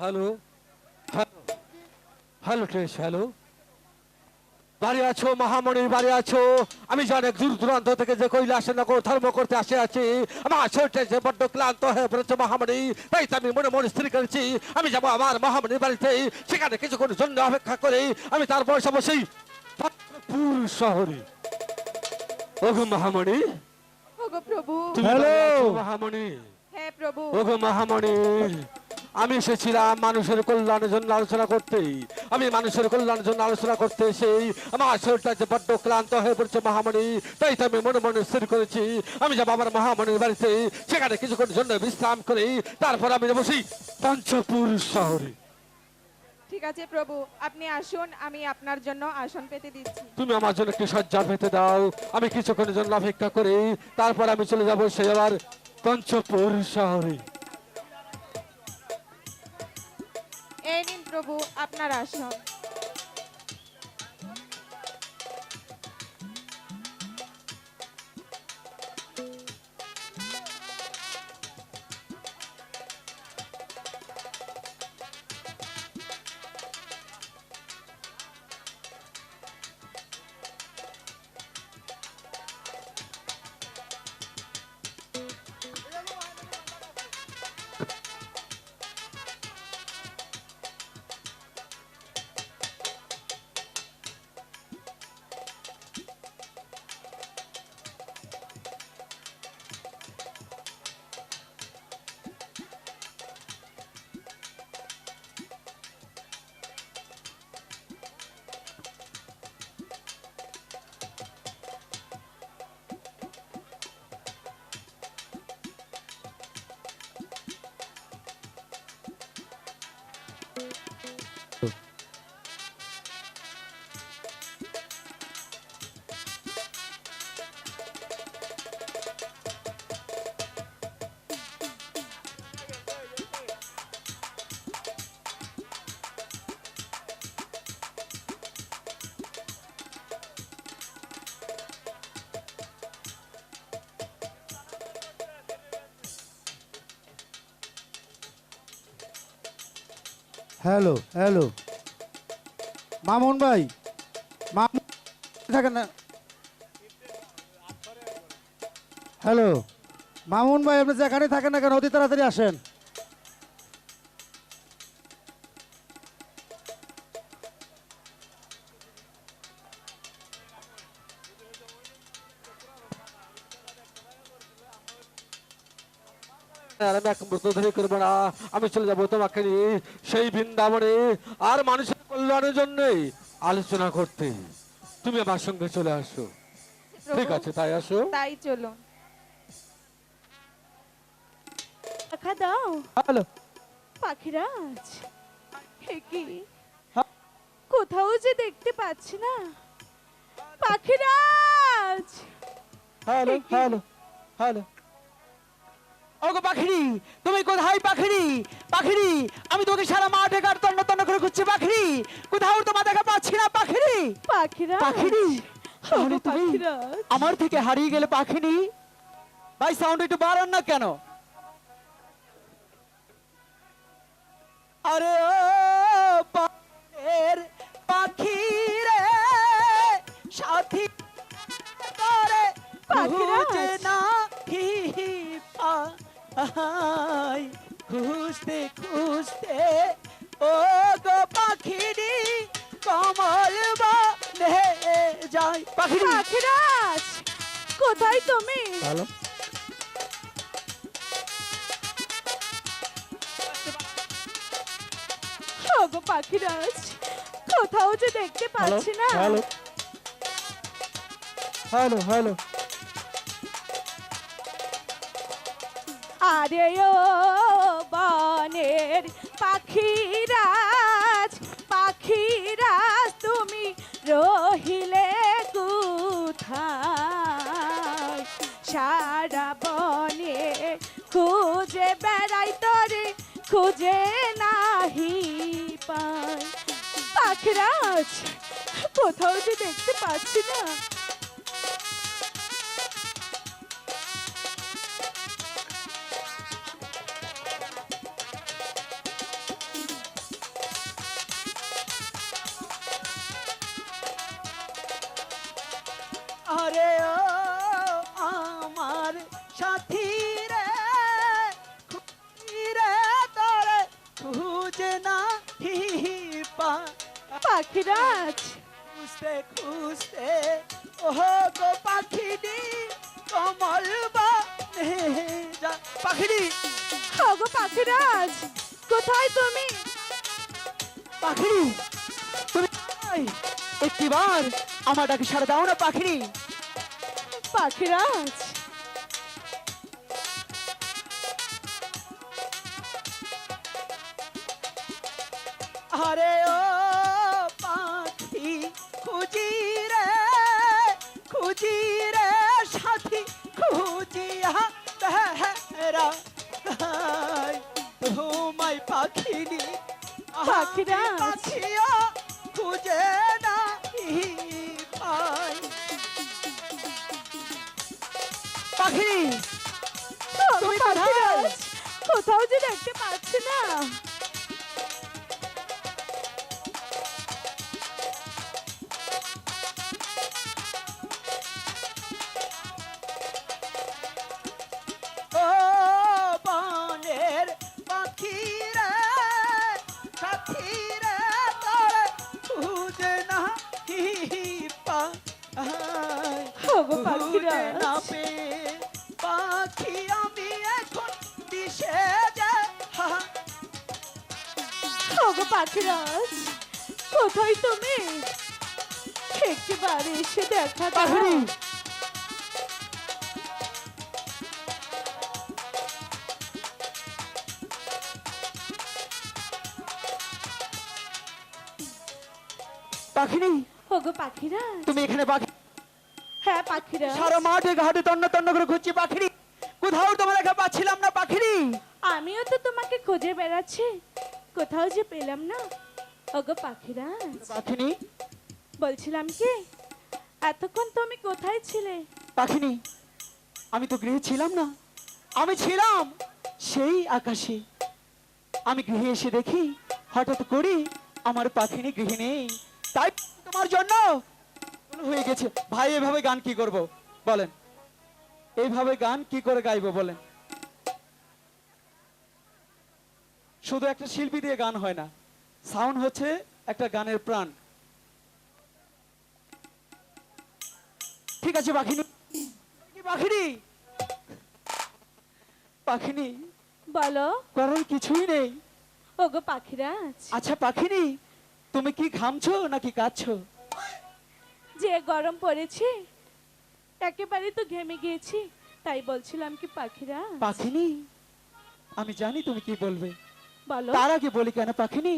Hello, hello, hello trace, hello. বাড়ি আছো মহামণি, বাড়ি আছো? আমি যে অনেক দূর দূরান্ত থেকে যে কৈলাসনগর ধর্ম করতে আসে আছি, আমার শরীরটা যে বড্ড ক্লান্ত হয়ে পড়েছে মহামণি। তাই তো আমি মনে মনে স্থির করেছি আমি যাবো আমার মহামণির বাড়িতে। সেখানে কিছুক্ষণ জন্য অপেক্ষা করে আমি তারপর সব সেই পাত্রপুর শহরে। ওগো মহামণি, ওগো প্রভু। তুমি হ্যালো। বাড়ি আছো মহামণি? হ্যাঁ প্রভু। ওগো মহামণি, আমি এসেছিলাম মানুষের কল্যাণের জন্য আলোচনা করতে। আমি মানুষের কল্যাণের জন্য আলোচনা করতে এসেই আমার শরীরটা যে বড্ড ক্লান্ত হয়ে পড়ছে মহামণি। তাই তো আমি মনে মনে স্থির করেছি আমি যাবো আমার মহামণির বাড়িতে। সেখানে কিছুক্ষণ জন্য বিশ্রাম করে তারপর আমি যাবো সেই পঞ্চপুর শহরে। ঠিক আছে প্রভু, আপনি আসুন, আমি আপনার জন্য আসন পেতে দিচ্ছি। তুমি আমার জন্য একটি শয্যা পেতে দাও। আমি কিছুক্ষণের জন্য অপেক্ষা করি, তারপর আমি চলে যাবো সেই আবার পঞ্চপুর শহরে। এই নিন প্রভু আপনার আসন। হ্যালো হ্যালো, মামুন ভাই, মামুন থাকেন না। হ্যালো মামুন ভাই, আপনি যেখানে থাকেন না কেন অতি তাড়াতাড়ি আসেন। আর আমি এক মুহূর্ত ধরে করবো না, আমি চলে যাবো তোমাকে নিয়ে সেই বৃন্দাবনে আর মানুষের কল্যাণের জন্য আলোচনা করতে। তুমি আমার সঙ্গে চলে আসো। ঠিক প্রভু আছে, তাই আসো। তাই চলুন। দেখা দাও হ্যালো। পাখিরাজ, হে কি হ্যাঁ। কোথাও যে দেখতে পাচ্ছি না পাখিরাজ। Hello hello hello. ওগো পাখিরি, তুমি কোথায় পাখিরি? পাখিরি, আমি তোকে সারা মাঠে কার তন্ন তন্ন করে খুঁজছি পাখিরি, কোথাও তোমার দেখা পাচ্ছি না পাখিরি। পাখিরাজ, পাখিরি, তাহলে তুমি পাখিরাজ। আমার থেকে হারিয়ে গেলে পাখিনি। ভাই সাউন্ড একটু বাড়ান না কেন? আরে ও পাখির পাখি রে, সাথী করে পাখিরাজ। খুঁজে না কি পাই, খুঁজতে খুঁজতে ও গো পাখিরি কমল বনে যায়। পাখিরি, পাখিরাজ, কোথায় তুমি? হ্যালো ওগো পাখিরাজ, কোথাও যে দেখতে পাচ্ছি না। Hello hello hello. আরে ও বনের পাখিরাজ, পাখিরাজ তুমি রহিলে কোথায়? সারা বনে খুঁজে বেড়াই তরে খুঁজে নাহি পাই। পাখিরাজ, কোথাও যে দেখতে পাচ্ছি না। পাখিরাজ খুঁজতে খুঁজতে ওহো গো পাখিনি কমল বনে যা পাখিনি ওগো পাখিরাজ কোথায় তুমি পাখিনি তুমি কোথায়? একটিবার আমার ডাকে সাড়া দাও না পাখিনি পাখিরাজ আরে ও পাখি খুঁজি রে সাথী খুঁজিয়া বেহরা তোমায় পাখিনি পাখিরাজ। পাখিয়া খুঁজে না পাই পাখি ওগো তুমি কোথায়? পাখিরাজ কোথাও যে দেখতে পাচ্ছি না ও বনের পাখি রে সাথী রে তোর খুঁজে না পাই ওগো খুঁজে পাখিরাজ না পেয়ে পাখি আমি এখন দিশে যায় ওগো পাখিরাজ কোথায় তুমি একটিবার এসে দেখা দাও পাখি পাখিনি ওগো পাখিরাজ তুমি এখানে পাখি হ্যাঁ পাখিরাজ সারা মাঠে ঘাটে তন্ন তন্ন করে খুঁজছি পাখিরি কোথাও তোমার দেখা পাচ্ছিলাম না পাখিরি আমিও তো তোমাকে খুঁজে বেড়াচ্ছি কোথাও যে পেলাম না ওগো পাখিরাজ পাখিনি বলছিলাম কি এতক্ষণ তুমি কোথায় ছিলে পাখিনি আমি তো গৃহে ছিলাম না আমি ছিলাম সেই আকাশে আমি গৃহে এসে দেখি হঠাৎ করে আমার পাখিনি গৃহে নেই তাই তোমার জন্য হয়ে গেছে ভাই এভাবে গান কি করব বলেন এইভাবে গান কি করে গাইবো বলেন শুধু একটা শিল্পী দিয়ে গান হয় না সাউন্ড হচ্ছে একটা গানের প্রাণ ঠিক আছে পাখিনি পাখিনি পাখিনি বলো করার কিছুই নেই ওগো পাখিরাজ আচ্ছা পাখিনি তুমি কি ঘামছো নাকি কাঁদছো যে গরম পড়েছে একেবারে তো ঘেমে গিয়েছি তাই বলছিলাম কি পাখিরাজ পাখিনি আমি জানি তুমি কি বলবে বলো তার আগে বলি কেন পাখিনি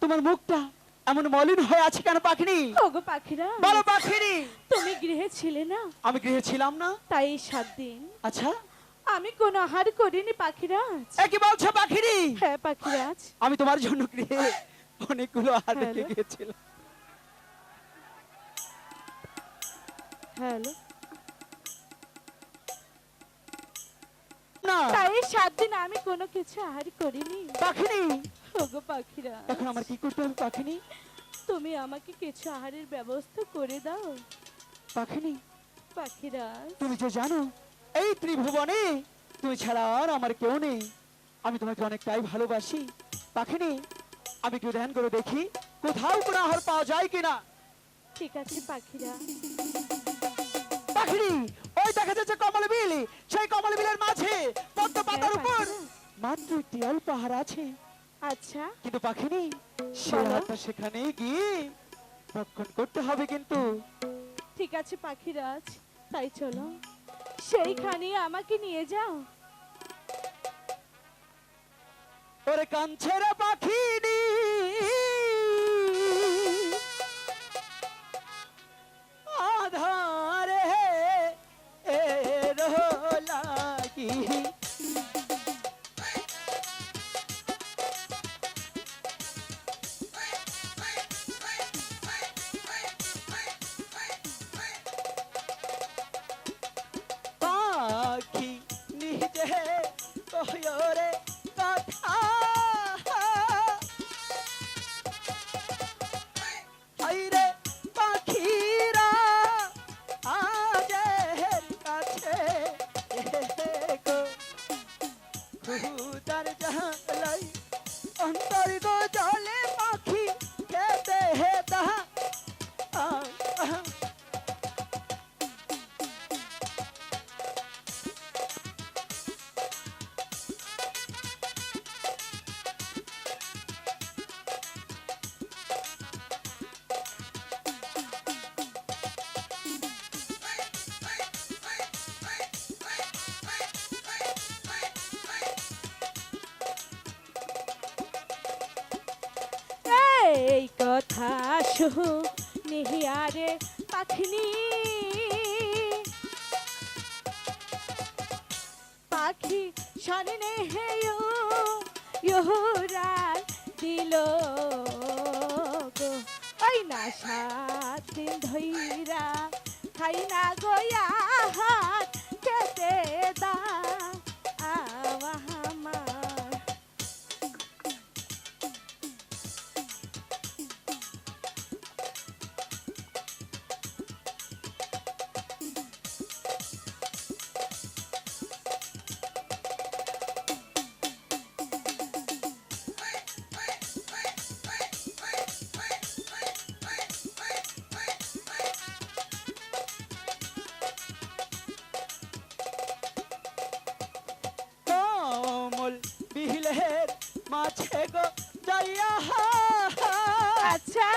তোমার মুখটা এমন মলিন হয়ে আছে কেন পাখিনি ওগো পাখিরাজ বলো পাখিনি তুমি গৃহে ছিলে না আমি গৃহে ছিলাম না তাই এই 7 দিন আচ্ছা আমি কোনো আহার করিনি পাখিরাজ একই বলছো পাখিনি হ্যাঁ পাখিরাজ আমি তোমার জন্য গৃহে অনেকগুলো আহার রেখে হ্যালো? গিয়েছিলাম হ্যালো না তাই এই 7 দিন আমি কোনো কিছু আহার করিনি পাখিনি ওগো পাখিরাজ এখন আমার কি করতে হবে পাখিনি তুমি আমাকে কিছু আহারের ব্যবস্থা করে দাও পাখিনি পাখিরাজ তুমি যে জানো এই ত্রিভুবনে তুমি ছাড়া আর আমার কেউ নেই আমি তোমাকে অনেকটাই ভালোবাসি পাখিনি আমি একটু ধ্যান করে দেখি কোথাও কোনো আহার পাওয়া যায় কিনা ঠিক আছে পাখিরাজ পাখিনি ওই দেখা যাচ্ছে কমল বিল সেই কমল বিলের মাঝে পদ্ম পাতার হ্যাঁ, উপর পাখিরাজ। মাত্র একটি অল্প আহার আছে আচ্ছা কিন্তু পাখিনি সে বলো। আহারটা সেখানে গিয়ে ভক্ষণ করতে হবে কিন্তু ঠিক আছে পাখিরাজ তাই চলো সেইখানে আমাকে নিয়ে যাও ওরে কাঞ্ছের পাখিনি আধারে লাগি পাখি নিজে কহরে কথা নেহিয়ারে পাখিনি পাখি সনে হেয়ো ইহরার দিল গো ওই না 7 দিন ধইরা খাই না গয়া হাত খেতে দা আমার কমল বিলের মাঝে গো যাইয়া আচ্ছা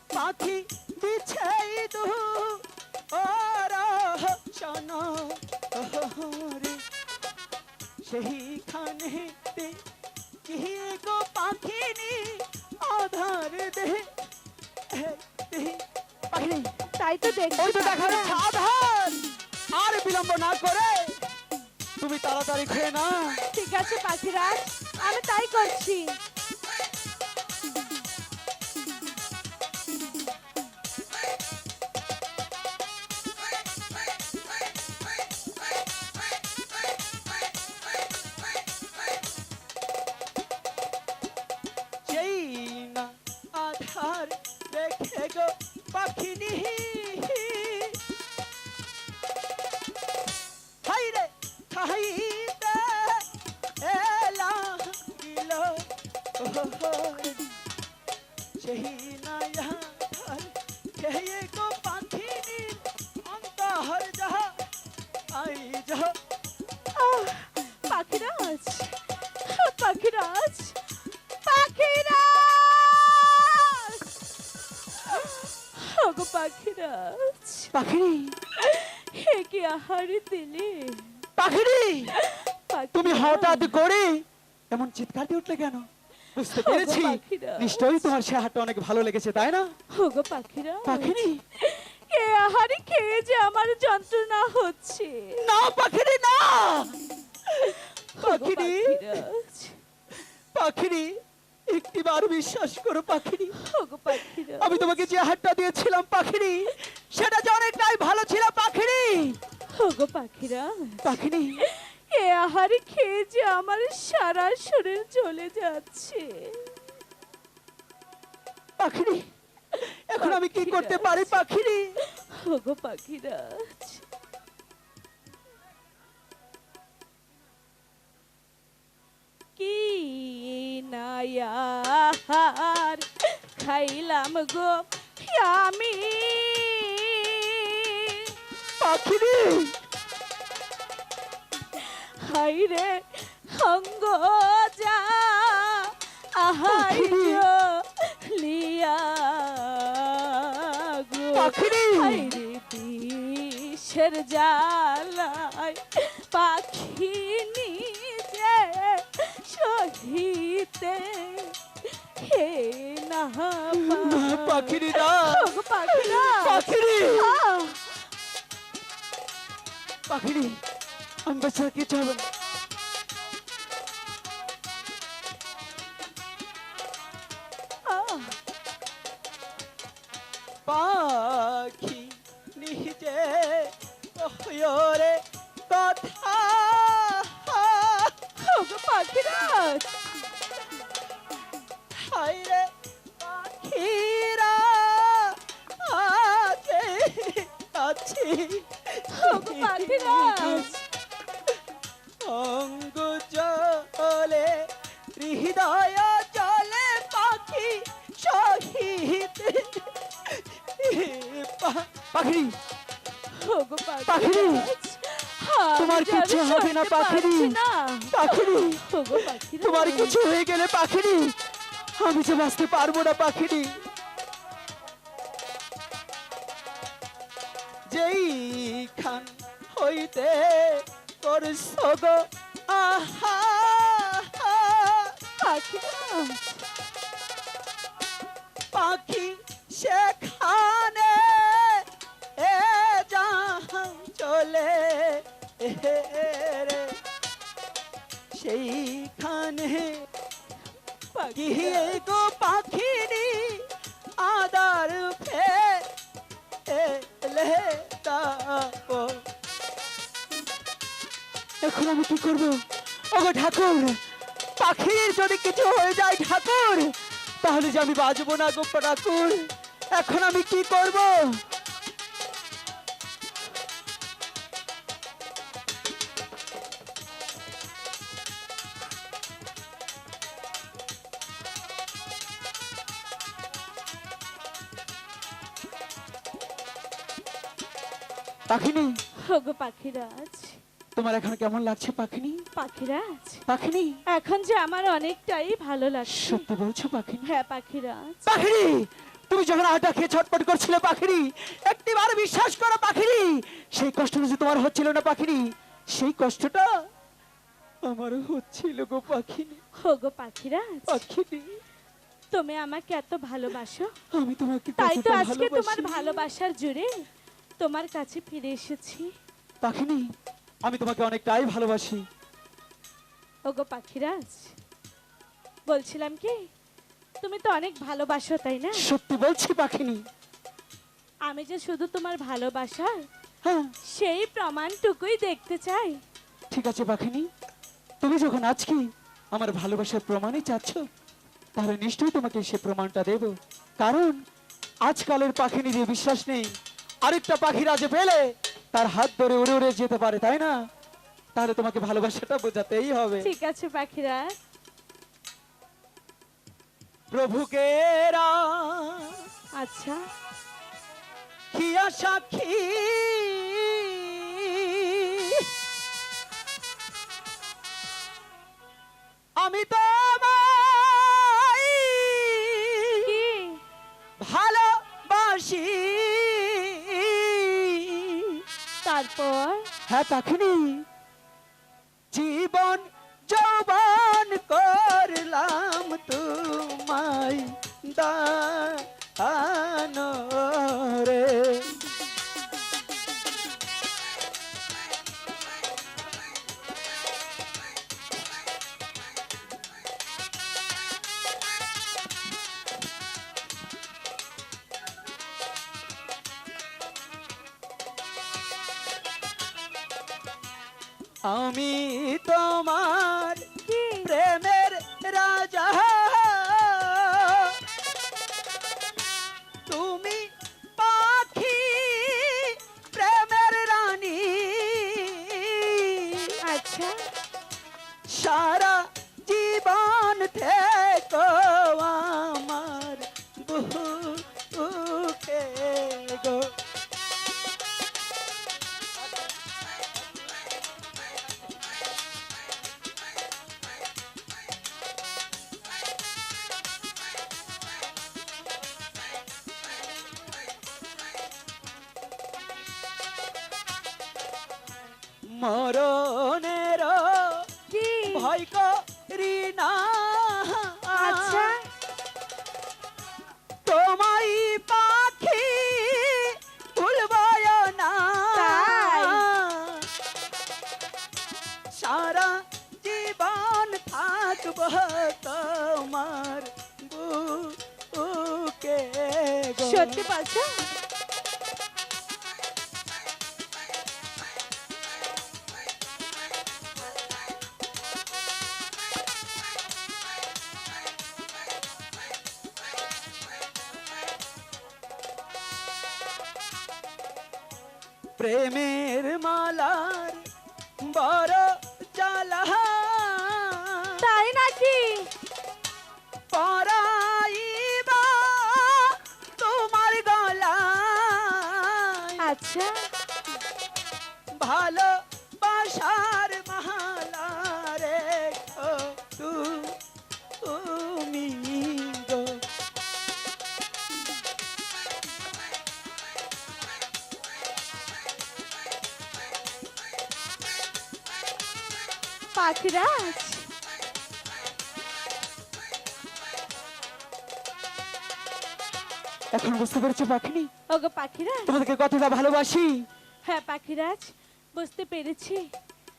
পাখি বিছাই দু ওরা শোনো রে সেইখানে কি গো পাখিনি আধার দে পাখিনি তাই তো দেখছি ওই তো দেখা পাখিরা। যাচ্ছে আধার আর বিলম্ব না করে তুমি তাড়াতাড়ি খেয়ে না ঠিক আছে পাখিরাজ আমি তাই করছি যেই না আধার দেখে গো পাখিনি হাই রে খাইতে এলা গিল সেই না আধার খেয়ে গো পাখিনি অন্তহর যাহা আই যাহা আহ, পাখিরাজ পাখিরাজ পাখিরাজ ওগো পাখিরাজ পাখিনি হে কি আহারে দিলে পাখিনি তুমি পাখিরাজ। হঠাৎ করে এমন চিৎকার দিয়ে উঠলে কেন বুঝতে ওগো পেরেছি পাখিরাজ। নিশ্চয়ই তোমার সে হাটটা অনেক ভালো লেগেছে তাই না ওগো পাখিরাজ পাখিনি এ আহারে খেয়ে যে আমার যন্ত্রণা হচ্ছে না পাখিনি না ওগো পাখিনি পাখিরাজ পাখিনি একটিবার বিশ্বাস করো পাখিনি ওগো পাখিরাজ আমি তোমাকে যে হাটটা দিয়েছিলাম পাখিনি সেটা যে অনেকটাই ভালো ছিল পাখিনি ওগো পাখিরাজ পাখিনি এ আহারে খেয়ে যে আমার সারা শরীর চলে যাচ্ছে পাখিনি এখন আমি কি করতে পারি পাখিনি ওগো পাখিরাজ কি নায়ার খাইলাম গো আমি পাখিনি হাই রে অঙ্গ যা আহাই লিয়া গো পাখিনি হাই রে বিষের জ্বালায় পাখি নিজে সহিতে হে না পাখিনি না ওগো পাখিরা পাখিনি আহ! পাখিনি আমি বেচারা কিছু হবে না আহ! পাখি নিজে কহরে কথা ওগো পাখিরা হায়রে পাখিরা আগে আছি ওগো পাখিরা অঙ্গ জলে হৃদয় জলে পাখি শহীদ পাখি ওগো পাখিরি! তোমার কিছু হবে না, পাখিরি! পাখিরি! ওগো পাখিরা তোমার কিছু হয়ে গেলে পাখিনি আমি যে বাঁচতে পারবো না পাখিনি যেই খান হইতে করছ গো আহা পাখিরা পাখি সেখানে এ যাহা চলে রে সেইখানে গিয়ে গো পাখিরি আদার ফেলে তাও। এখন আমি কি করব ওগো ঠাকুর? পাখির যদি কিছু হয়ে যায় ঠাকুর, তাহলে যে আমি বাঁচবো না গো ঠাকুর। এখন আমি কি করব? পাখিনি, ওগো পাখিরাজ, তোমার এখন কেমন লাগছে পাখিনি? পাখিরাজ, পাখিনি, এখন যে আমার অনেকটাই ভালো লাগছে। সত্যি বলছো পাখিনি? হ্যাঁ পাখিরাজ। পাখিরি, তুমি যখন আটা খেয়ে ছটপট করছিলে পাখিরি, একটিবার বিশ্বাস করো পাখিরি, সেই কষ্টটা যে তোমার হচ্ছিল না পাখিরি, সেই কষ্টটা আমারও হচ্ছিল গো পাখিনি। ওগো পাখিরাজ, পাখিরি, তুমি আমাকে এত ভালোবাসো, আমি তোমাকে তাই তো কতটা আজকে তোমার ভালোবাসি। ভালোবাসার জুড়ে তোমার কাছে ফিরে এসেছি। পাখিনি, আমি তোমাকে অনেকটাই ভালোবাসি। ওগো পাখিরাজ, বলছিলাম কি, তুমি তো অনেক ভালোবাসো তাই না? সত্যি বলছি পাখিনি। আমি যে শুধু তোমার ভালোবাসার হ্যাঁ, সেই প্রমাণটুকুই দেখতে চাই। ঠিক আছে পাখিনি, তুমি যখন আজকে আমার ভালোবাসার প্রমাণই চাচ্ছ, তাহলে নিশ্চয়ই তোমাকে সে প্রমাণটা দেব। কারণ আজকালের পাখিনীদের বিশ্বাস নেই আরেকটা পাখি রাজে পেলে তার হাত ধরে উড়ে উড়ে যেতে পারে, তাই না? তাহলে তোমাকে ভালোবাসাটা বোঝাতেই হবে। ঠিক আছে পাখিরাজ। প্রভুকে আচ্ছা, খিয়া সাক্ষী আমি তো কি? ভালোবাসি। তারপর হ্যাঁ পাখিনি, জীবন যৌবন করলাম তোমায় দান রে। আমি তোমার কি? প্রেমের রাজা, তুমি পাখি প্রেমের রানী। আচ্ছা, সারা জীবন থেকো আমার বুকে গো। মরণের কি? ভয় করি না, আচ্ছা, তোমায় পাখি ভুলব না। তাই? সারা জীবন থাকব তোমার বুকে গো। সত্যি বলছো? প্রেমের মালার বড় জ্বালা, তাই নাকি? পরাইবা তোমার গলায়। আচ্ছা, ভালোবাসার মালা রেখো তুমি গো। পাখিরাজ, এখন বুঝতে পেরেছো পাখিনি ওগো পাখিরাজ, তোমাদেরকে কতটা ভালোবাসি। হ্যাঁ পাখিরাজ, বুঝতে পেরেছি।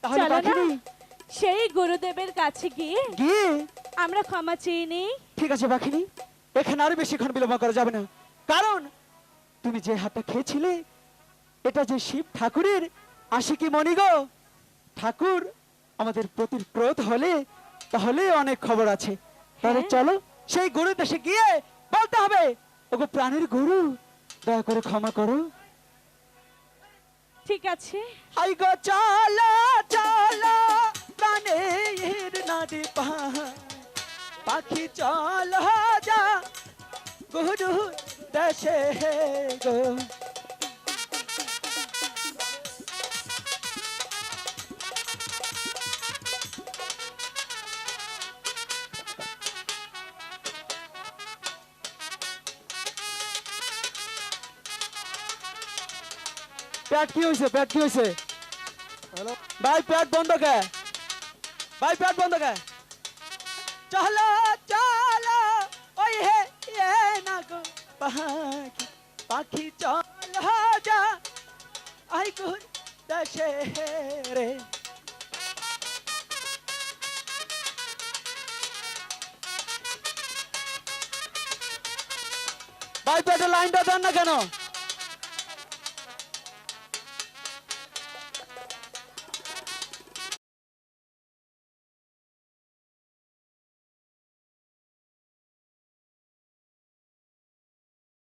তাহলে চলো না, পাখিনি সেই গুরুদেবের কাছে গিয়ে গিয়ে আমরা ক্ষমা চেয়ে নিই। ঠিক আছে পাখিনি, এখানে আর বেশিক্ষণ বিলম্ব করা যাবে না, কারণ তুমি যে হাতটা খেয়েছিলে এটা যে শিব ঠাকুরের আশিকি মণি গো। ঠাকুর আমাদের প্রতি ক্রোধ হলে তাহলে অনেক খবর আছে। তাহলে হ্যাঁ। চলো সেই গুরুর দেশে গিয়ে বলতে হবে, ওগো প্রাণের গুরু দয়া করে ক্ষমা করো। ঠিক আছে। আই গো চলো চলো প্রাণের নদী পাখি চল যা গুরু দেশে গো। পেট কি হয়েছে, পেট কি হয়েছে? ভাই পেট বন্ধ কে? ভাই পেট বন্ধ কে? চলো চলো ওই হে এ না গো পাখি পাখি চল যা আই গুর দেশে রে। ভাই পেটে লাইনটা দেন না কেন?